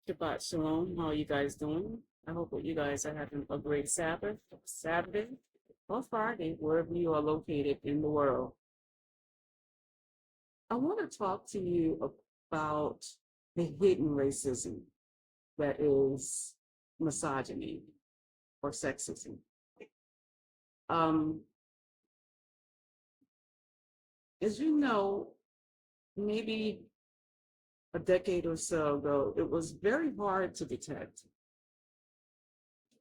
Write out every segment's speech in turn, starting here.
Shabbat Shalom. How are you guys doing? I hope that you guys are having a great Sabbath, Saturday, or Friday, wherever you are located in the world. I want to talk to you about the hidden racism that is misogyny or sexism. Um, as you know, maybe a decade or so ago, it was very hard to detect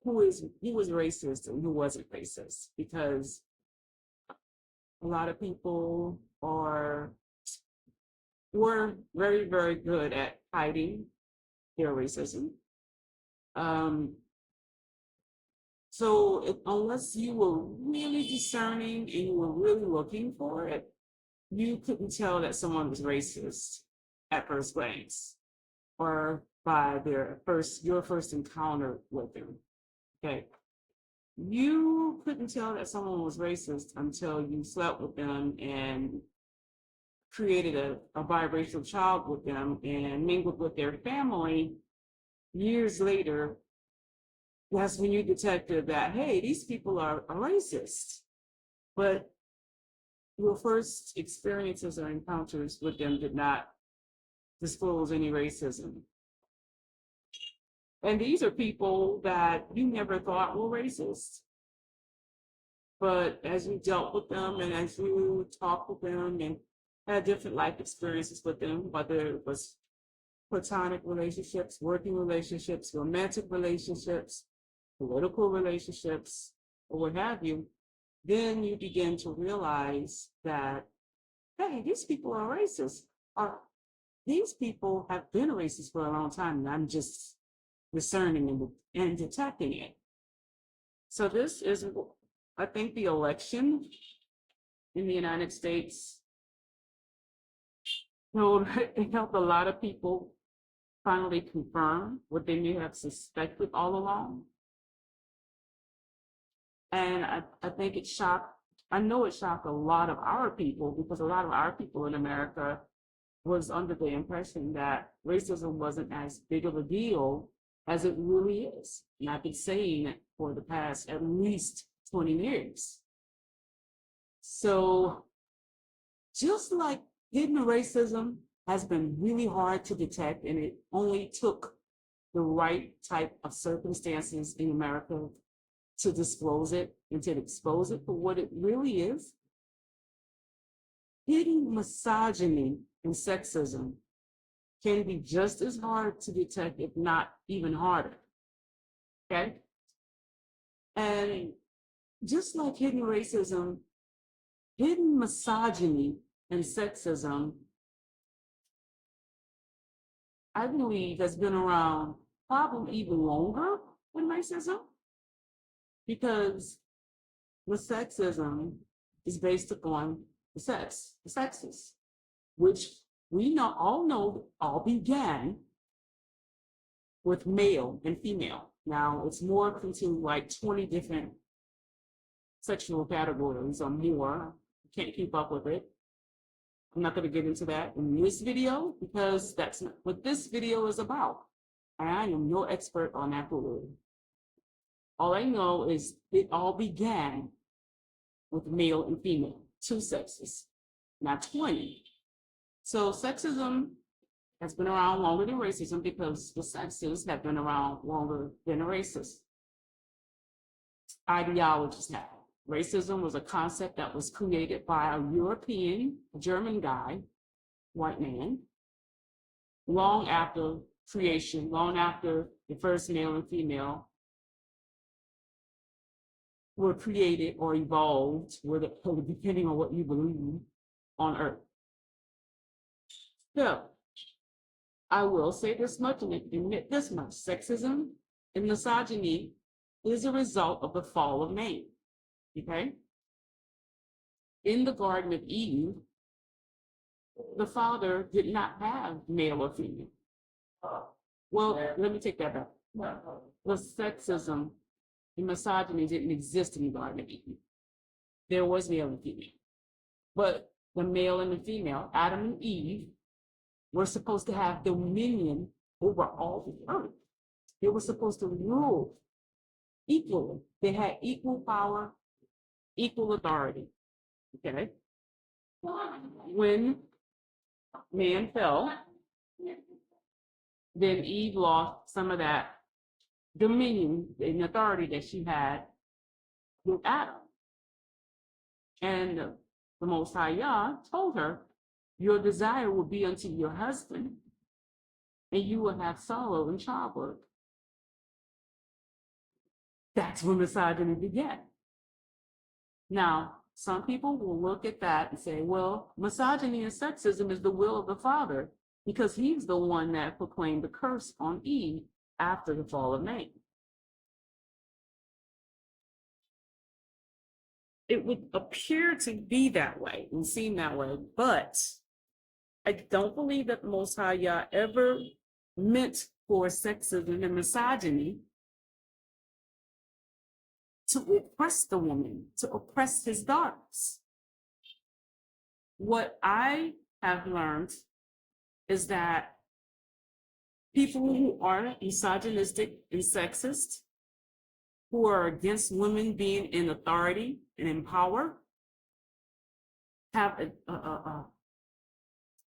who was racist and who wasn't racist because a lot of people were very, very good at hiding their racism. Um, unless you were really discerning and you were really looking for it, you couldn't tell that someone was racist at first glance or by your first encounter with them. Okay. You couldn't tell that someone was racist until you slept with them and created a biracial child with them and mingled with their family. Years later, that's when you detected that, hey, these people are racist. But your first experiences or encounters with them did not disclose any racism. And these are people that you never thought were racist. But as you dealt with them and as you talked with them and had different life experiences with them, whether it was platonic relationships, working relationships, romantic relationships, political relationships, or what have you, then you begin to realize that, hey, these people are racist. Or these people have been racist for a long time, and I'm just discerning and detecting it. So this is, I think, the election in the United States. It helped a lot of people finally confirm what they may have suspected all along. And I think I know it shocked a lot of our people because a lot of our people in America was under the impression that racism wasn't as big of a deal as it really is. And I've been saying it for the past at least 20 years. So just like hidden racism has been really hard to detect, and it only took the right type of circumstances in America to disclose it and to expose it for what it really is. Hidden misogyny and sexism can be just as hard to detect, if not even harder. Okay? And just like hidden racism, hidden misogyny and sexism, I believe, has been around probably even longer than racism, because the sexism is based upon the sexes, which we all began with male and female. Now it's morphed into like 20 different sexual categories or more. I can't keep up with it. I'm not going to get into that in this video because that's not what this video is about. I am no expert on that word. All I know is it all began with male and female, two sexes, not 20. So sexism has been around longer than racism because the sexes have been around longer than the races. Ideologies have. Racism was a concept that was created by a European, German guy, white man, long after creation, long after the first male and female were created or evolved, depending on what you believe, on Earth. So, I will say this much and admit this much. Sexism and misogyny is a result of the fall of man. Okay? In the Garden of Eden, the Father did not have male or female. Well, let me take that back. The sexism and misogyny didn't exist in the Garden of Eden. There was male and female. But the male and the female, Adam and Eve, were supposed to have dominion over all the earth. They were supposed to rule equally. They had equal power, equal authority. Okay. When man fell, then Eve lost some of that dominion and authority that she had with Adam. And the Most High Yah told her, your desire will be unto your husband, and you will have sorrow and childbirth. That's where misogyny began. Now, some people will look at that and say, well, misogyny and sexism is the will of the Father, because he's the one that proclaimed the curse on Eve after the fall of man. It would appear to be that way and seem that way, but I don't believe that the Most High Yah ever meant for sexism and misogyny to oppress the woman, to oppress his daughters. What I have learned is that people who are misogynistic and sexist, who are against women being in authority and in power, have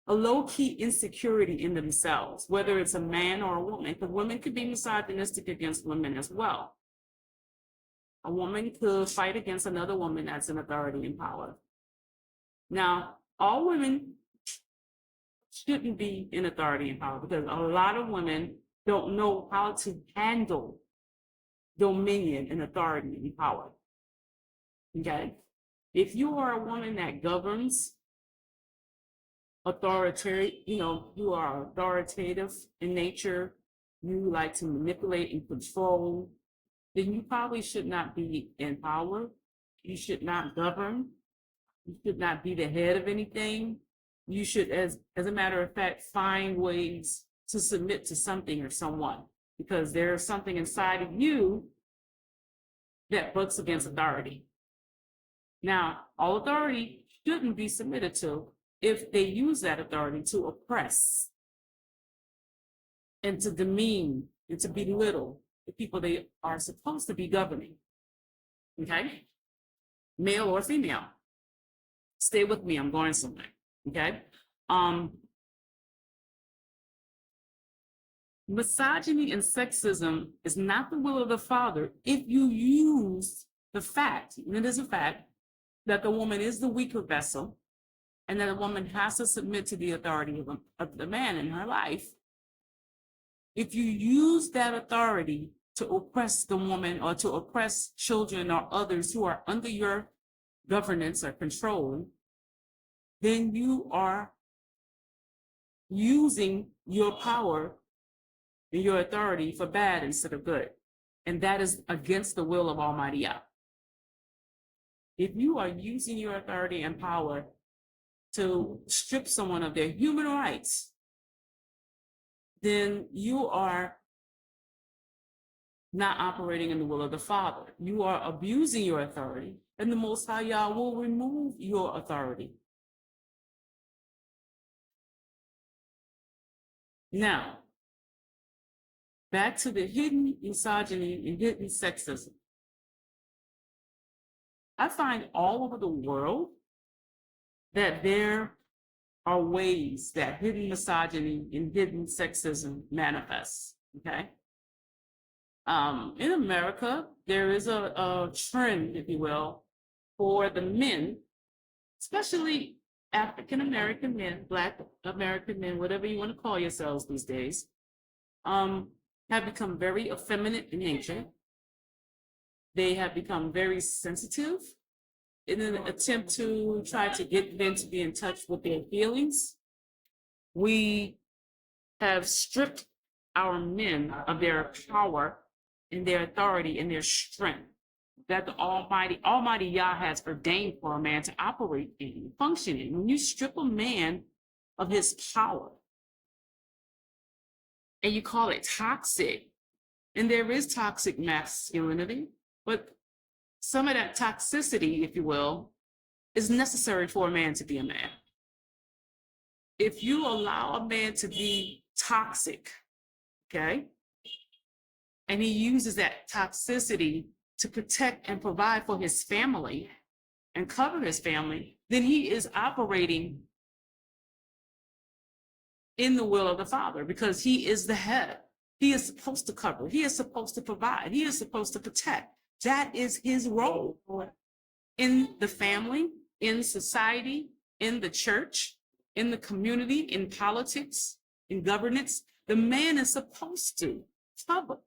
a low-key insecurity in themselves, whether it's a man or a woman, because women could be misogynistic against women as well. A woman could fight against another woman that's in authority and power. Now, all women shouldn't be in authority and power, because a lot of women don't know how to handle dominion and authority and power. Okay? If you are a woman that governs you are authoritative in nature, you like to manipulate and control, then you probably should not be in power. You should not govern. You should not be the head of anything. You should, as a matter of fact, find ways to submit to something or someone, because there's something inside of you that bucks against authority. Now, all authority shouldn't be submitted to if they use that authority to oppress and to demean and to belittle the people they are supposed to be governing. Okay? Male or female. Stay with me, I'm going somewhere. Okay? Misogyny and sexism is not the will of the Father if you use the fact, and it is a fact, that the woman is the weaker vessel, and that a woman has to submit to the authority of the man in her life. If you use that authority to oppress the woman or to oppress children or others who are under your governance or control, then you are using your power and your authority for bad instead of good. And that is against the will of Almighty Yah. If you are using your authority and power to strip someone of their human rights, then you are not operating in the will of the Father. You are abusing your authority, and the Most High Yah will remove your authority. Now, back to the hidden misogyny and hidden sexism. I find all over the world that there are ways that hidden misogyny and hidden sexism manifests, okay? In America, there is a trend, if you will, for the men, especially African-American men, Black American men, whatever you want to call yourselves these days, have become very effeminate in nature. They have become very sensitive in an attempt to try to get men to be in touch with their feelings. We have stripped our men of their power and their authority and their strength that the Almighty Yah has ordained for a man to operate in, function in. When you strip a man of his power and you call it toxic, and there is toxic masculinity, but some of that toxicity, if you will, is necessary for a man to be a man. If you allow a man to be toxic, Okay. And he uses that toxicity to protect and provide for his family and cover his family, then he is operating in the will of the Father because he is the head. He is supposed to cover. He is supposed to provide. He is supposed to protect. That is his role in the family, in society, in the church, in the community, in politics, in governance. The man is supposed to cover.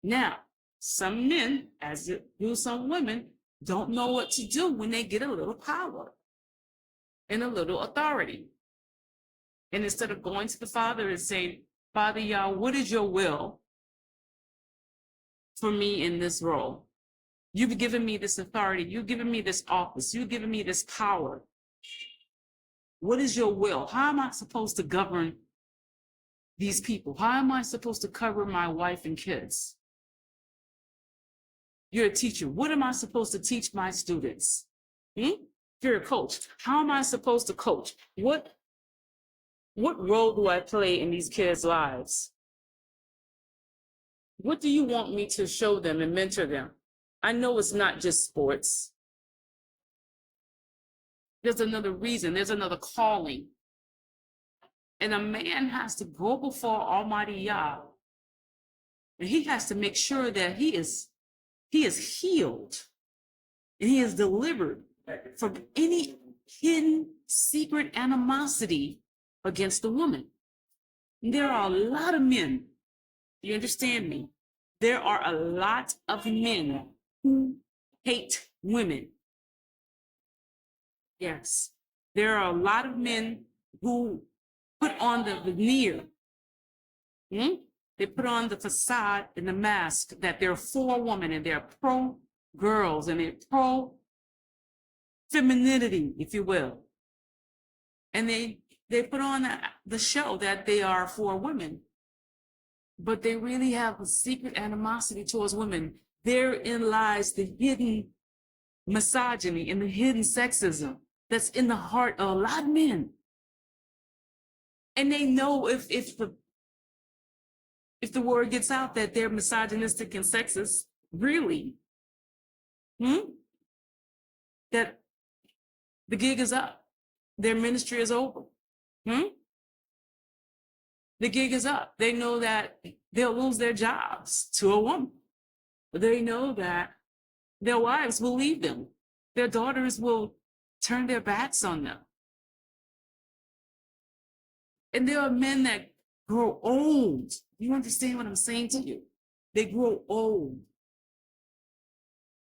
Now, some men, as do some women, don't know what to do when they get a little power and a little authority. And instead of going to the Father and saying, Father Yah, what is your will for me in this role? You've given me this authority. You've given me this office. You've given me this power. What is your will? How am I supposed to govern these people? How am I supposed to cover my wife and kids? You're a teacher. What am I supposed to teach my students? If you're a coach, how am I supposed to coach? What role do I play in these kids' lives? What do you want me to show them and mentor them? I know it's not just sports. There's another reason. There's another calling. And a man has to go before Almighty Yah. And he has to make sure that he is healed and he is delivered from any hidden secret animosity against the woman. And there are a lot of men, you understand me? There are a lot of men who hate women. Yes, there are a lot of men who put on the veneer. They put on the facade and the mask that they're for women and they're pro girls and they're pro femininity, if you will. And they put on the show that they are for women, but they really have a secret animosity towards women. Therein lies the hidden misogyny and the hidden sexism that's in the heart of a lot of men. And they know if the word gets out that they're misogynistic and sexist, really, that the gig is up. Their ministry is over. The gig is up. They know that they'll lose their jobs to a woman. They know that their wives will leave them. Their daughters will turn their backs on them. And there are men that grow old. You understand what I'm saying to you? They grow old.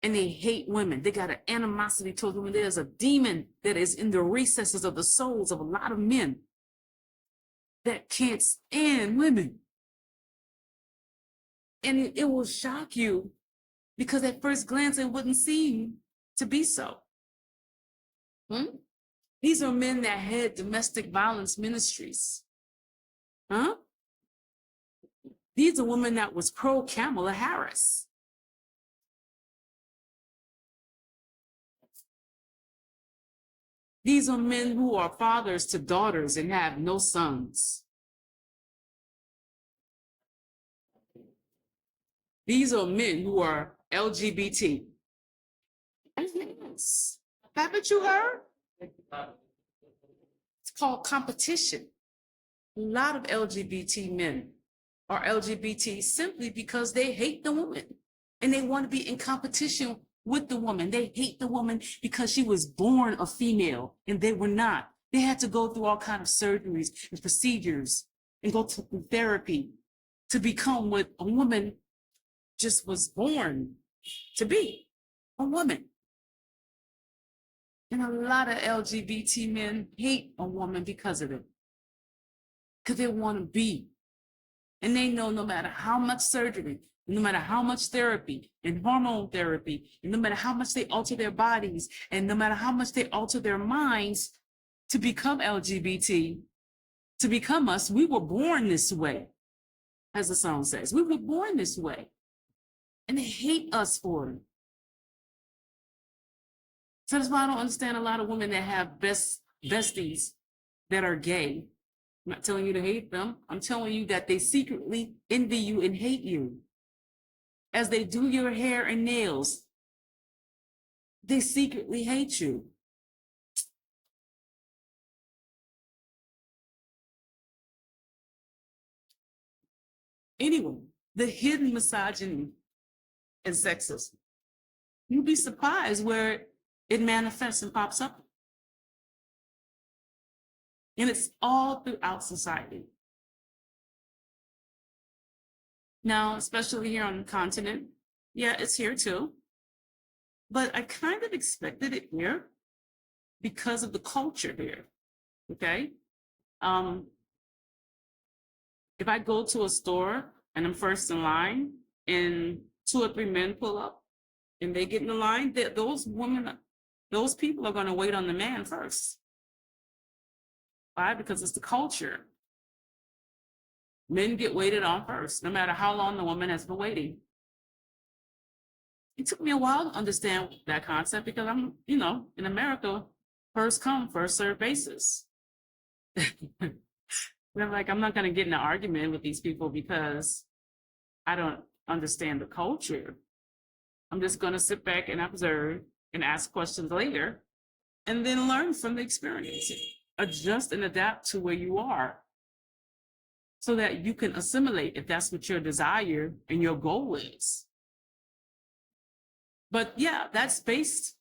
And they hate women. They got an animosity towards women. There's a demon that is in the recesses of the souls of a lot of men that can't stand women. And it will shock you because at first glance, it wouldn't seem to be so. These are men that had domestic violence ministries. These are women that was pro Kamala Harris. These are men who are fathers to daughters and have no sons. These are men who are LGBT. Yes. Haven't you heard? It's called competition. A lot of LGBT men are LGBT simply because they hate the woman and they want to be in competition with the woman. They hate the woman because she was born a female and they were not. They had to go through all kinds of surgeries and procedures and go to therapy to become what a woman just was born to be, a woman. And a lot of LGBT men hate a woman because of it, because they want to be. And they know no matter how much surgery, no matter how much therapy and hormone therapy, and no matter how much they alter their bodies, and no matter how much they alter their minds to become LGBT, to become us, we were born this way, as the song says. We were born this way. And they hate us for it. So that's why I don't understand a lot of women that have besties that are gay I'm not telling you to hate them. I'm telling you that they secretly envy you and hate you. As they do your hair and nails, they secretly hate you. Anyway, the hidden misogyny and sexism. You'd be surprised where it manifests and pops up. And it's all throughout society. Now, especially here on the continent, yeah, it's here too. But I kind of expected it here because of the culture here. Okay. Um, if I go to a store and I'm first in line and two or three men pull up and they get in the line, those women, those people are going to wait on the man first. Why? Because it's the culture. Men get waited on first, no matter how long the woman has been waiting. It took me a while to understand that concept because I'm, in America, first come, first serve basis. I'm not going to get in an argument with these people because I don't understand the culture. I'm just going to sit back and observe and ask questions later and then learn from the experience. Adjust and adapt to where you are so that you can assimilate if that's what your desire and your goal is. But yeah, that's based,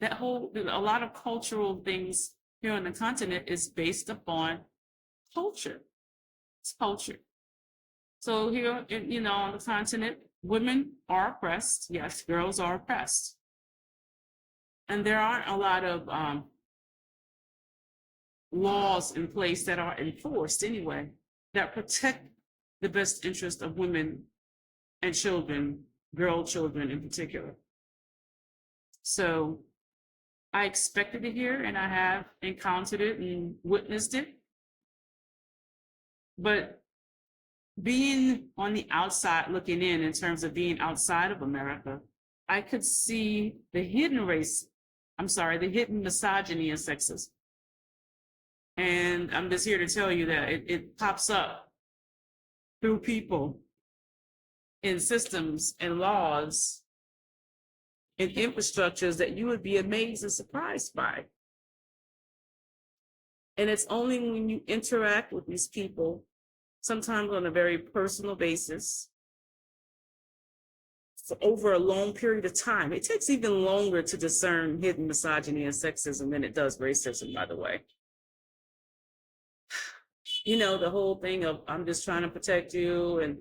a lot of cultural things here on the continent is based upon culture. It's culture. So here, on the continent, women are oppressed. Yes, girls are oppressed. And there aren't a lot of laws in place that are enforced anyway that protect the best interest of women and children, girl children in particular. So I expected it here and I have encountered it and witnessed it. But being on the outside looking in terms of being outside of America, I could see the hidden misogyny and sexism. And I'm just here to tell you that it pops up through people in systems and laws and infrastructures that you would be amazed and surprised by. And it's only when you interact with these people, sometimes on a very personal basis, for over a long period of time. It takes even longer to discern hidden misogyny and sexism than it does racism, by the way. The whole thing of I'm just trying to protect you and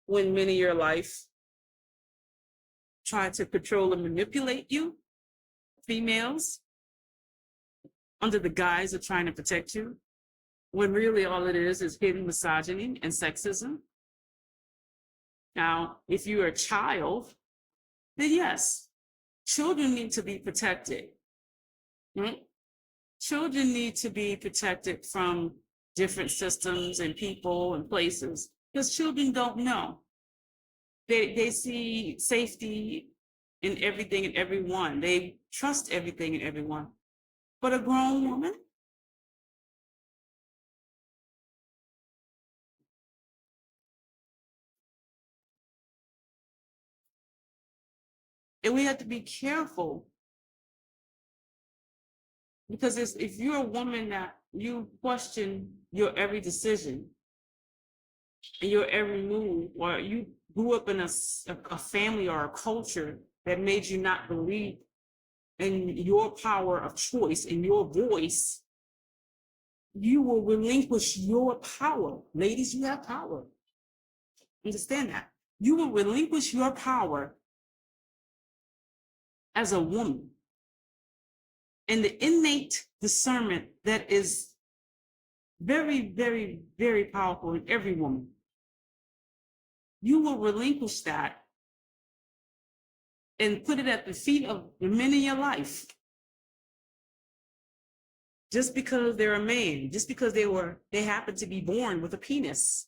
when men in your life try to control and manipulate you, females, under the guise of trying to protect you, when really all it is hidden misogyny and sexism. Now, if you're a child, then yes, children need to be protected. Right? Children need to be protected from different systems and people and places because children don't know. They see safety in everything and everyone. They trust everything and everyone. But a grown woman, and we have to be careful because if you're a woman that you question your every decision and your every move, or you grew up in a family or a culture that made you not believe in your power of choice and your voice, you will relinquish your power. Ladies, you have power. Understand that. You will relinquish your power as a woman and the innate discernment that is very, very, very powerful in every woman. You will relinquish that and put it at the feet of the men in your life. Just because they're a man, just because they happen to be born with a penis.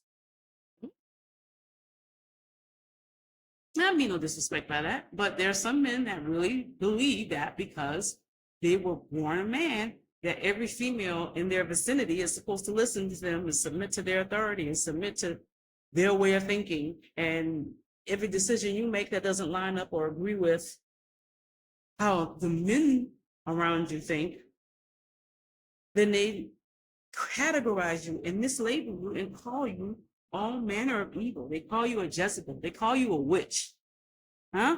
I mean no disrespect by that, but there are some men that really believe that because they were born a man, that every female in their vicinity is supposed to listen to them and submit to their authority and submit to their way of thinking. And every decision you make that doesn't line up or agree with how the men around you think, then they categorize you and mislabel you and call you all manner of evil. They call you a Jezebel. They call you a witch. Huh?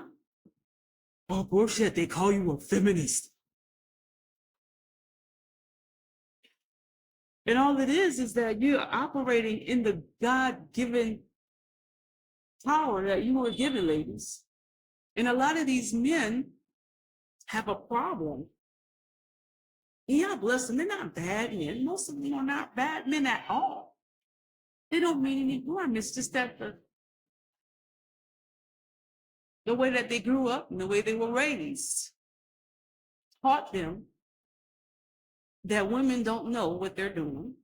Oh, bullshit. They call you a feminist. And all it is that you're operating in the God-given power that you were given, ladies. And a lot of these men have a problem. Yeah, bless them. They're not bad men. Most of them are not bad men at all. They don't mean any harm. It's just that the way that they grew up and the way they were raised taught them that women don't know what they're doing,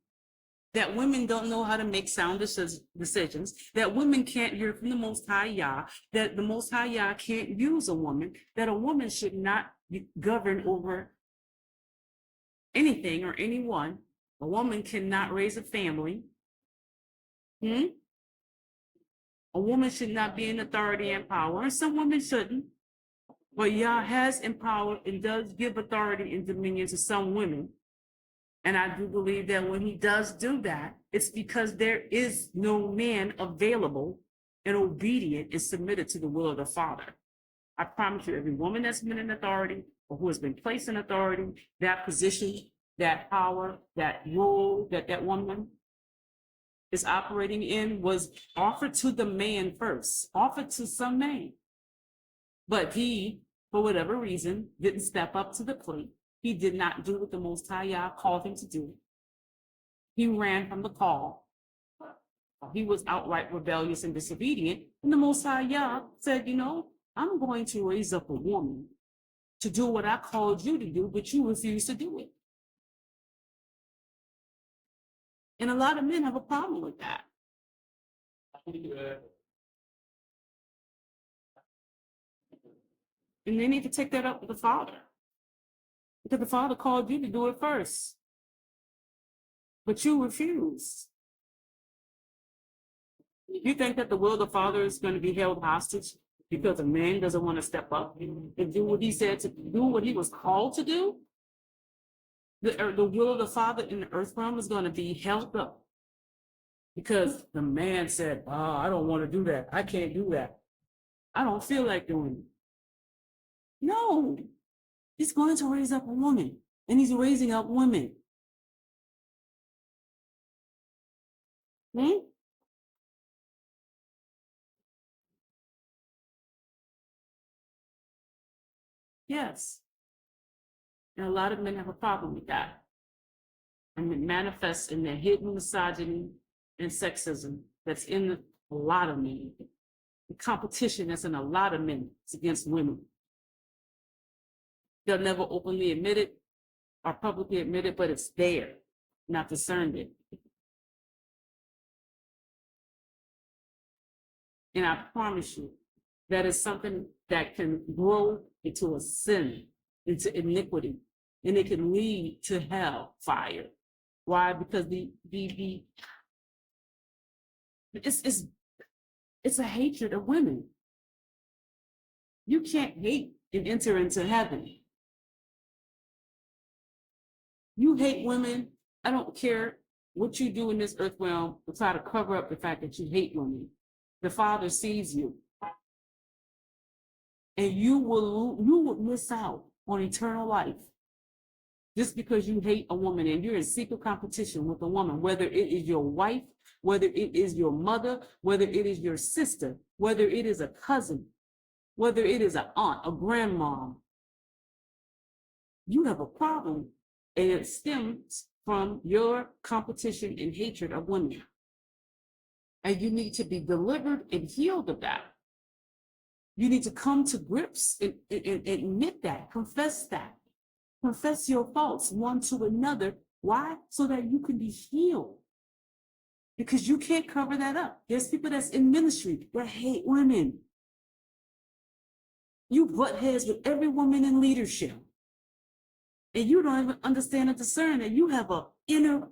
that women don't know how to make sound decisions, that women can't hear from the Most High Yah, that the Most High Yah can't use a woman, that a woman should not govern over anything or anyone. A woman cannot raise a family. A woman should not be in authority and power, and some women shouldn't. But Yah has empowered and does give authority and dominion to some women. And I do believe that when he does do that, it's because there is no man available and obedient and submitted to the will of the Father. I promise you, every woman that's been in authority or who has been placed in authority, that position, that power, that role that woman is operating in was offered to the man first, offered to some man. But he, for whatever reason, didn't step up to the plate. He did not do what the Most High Yah called him to do. He ran from the call. He was outright rebellious and disobedient. And the Most High Yah said, I'm going to raise up a woman to do what I called you to do, but you refuse to do it. And a lot of men have a problem with that. And they need to take that up with the Father. Because the Father called you to do it first. But you refuse. You think that the will of the Father is going to be held hostage because a man doesn't want to step up and do what he said to do, what he was called to do? The will of the Father in the earth realm is going to be held up because the man said, I don't want to do that. I can't do that. I don't feel like doing it. No, he's going to raise up a woman, and he's raising up women. Yes. And a lot of men have a problem with that. And it manifests in their hidden misogyny and sexism that's in a lot of men. The competition that's in a lot of men is against women. They'll never openly admit it or publicly admit it, but it's there, not discerned it. And I promise you, that is something that can grow into a sin, into iniquity, and it can lead to hell fire. Why? Because it's a hatred of women. You can't hate and enter into heaven. You hate women. I don't care what you do in this earth realm to try to cover up the fact that you hate women. The Father sees you. And you will miss out on eternal life just because you hate a woman and you're in secret competition with a woman, whether it is your wife, whether it is your mother, whether it is your sister, whether it is a cousin, whether it is an aunt, a grandmom. You have a problem, and it stems from your competition and hatred of women. And you need to be delivered and healed of that. You need to come to grips and admit that, confess that. Confess your faults one to another. Why? So that you can be healed. Because you can't cover that up. There's people that's in ministry that hate women. You butt heads with every woman in leadership. And you don't even understand and discern that you have a inner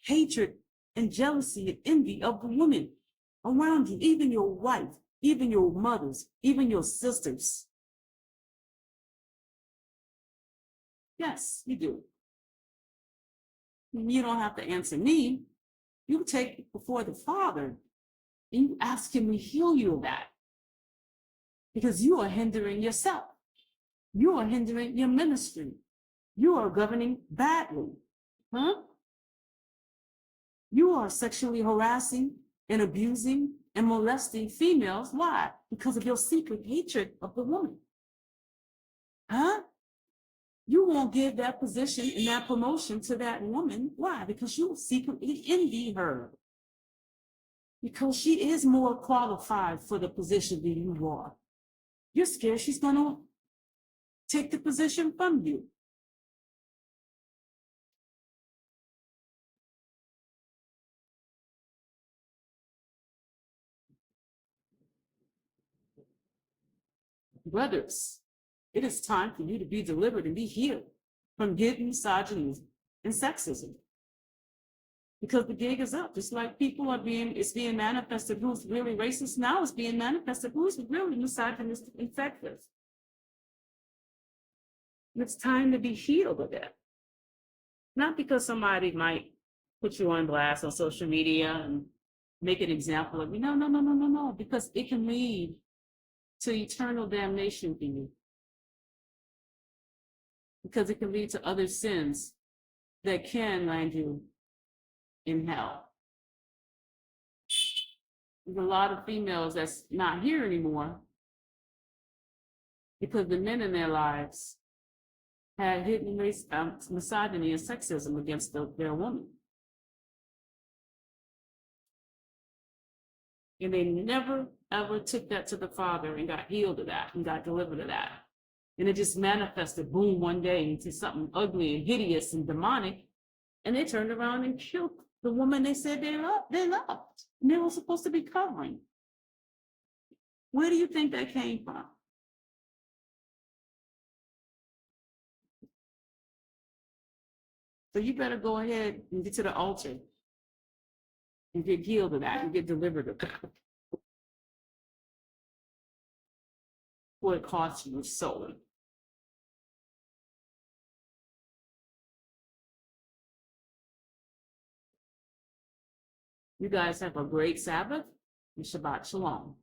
hatred and jealousy and envy of the women around you, even your wife, even your mothers, even your sisters. Yes, you do. You don't have to answer me. You take it before the Father and you ask him to heal you of that, because you are hindering yourself. You are hindering your ministry. You are governing badly. Huh? You are sexually harassing and abusing and molesting females. Why? Because of your secret hatred of the woman. Huh? You won't give that position and that promotion to that woman. Why? Because you secretly envy her. Because she is more qualified for the position than you are. You're scared she's going to take the position from you. Brothers, it is time for you to be delivered and be healed from hidden misogyny and sexism. Because the gig is up. Just like people are it's being manifested who's really racist. Now it's being manifested who's really misogynistic and sexist. It's time to be healed of that. Not because somebody might put you on blast on social media and make an example of you. No, no, no, no, no, no. Because it can lead to eternal damnation for you. Because it can lead to other sins that can land you in hell. There's a lot of females that's not here anymore because the men in their lives had hidden misogyny and sexism against their woman. And they never, ever took that to the Father and got healed of that and got delivered of that. And it just manifested, boom, one day into something ugly and hideous and demonic. And they turned around and killed the woman they said they loved. And they were supposed to be covering. Where do you think that came from? So you better go ahead and get to the altar and get healed of that and get delivered of that. What it costs you your soul. You guys have a great Sabbath and Shabbat Shalom.